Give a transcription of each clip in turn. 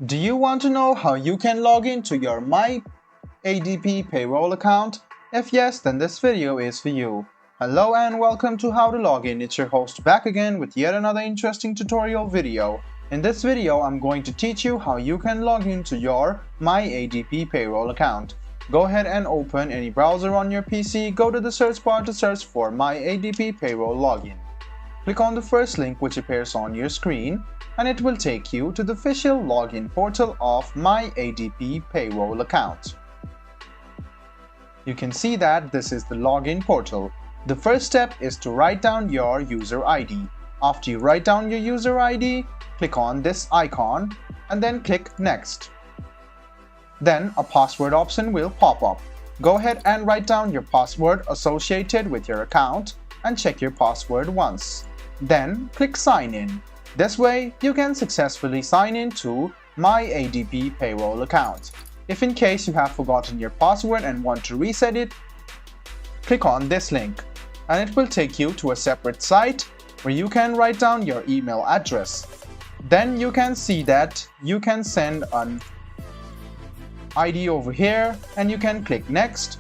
Do you want to know how you can log into your My ADP Payroll account? If yes, then this video is for you. Hello and welcome to How to Log In. It's your host back again with yet another interesting tutorial video. In this video, I'm going to teach you how you can log into your My ADP Payroll account. Go ahead and open any browser on your PC, go to the search bar to search for My ADP Payroll Login. Click on the first link which appears on your screen, and it will take you to the official login portal of My ADP Payroll account. You can see that this is the login portal. The first step is to write down your user ID. After you write down your user ID, click on this icon and then click Next. Then a password option will pop up. Go ahead and write down your password associated with your account and check your password once. Then click Sign In. This way, you can successfully sign in to My ADP Payroll account. If in case you have forgotten your password and want to reset it, click on this link and it will take you to a separate site where you can write down your email address. Then you can see that you can send an ID over here and you can click Next,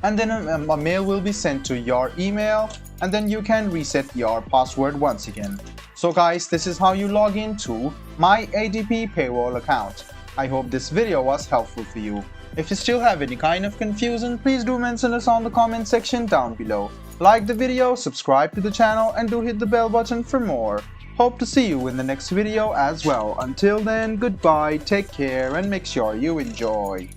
and then a mail will be sent to your email, and then you can reset your password once again. So guys, this is how you log into My ADP Payroll account. I hope this video was helpful for you. If you still have any kind of confusion, please do mention us on the comment section down below. Like the video, subscribe to the channel, and do hit the bell button for more. Hope to see you in the next video as well. Until then, goodbye, take care, and make sure you enjoy.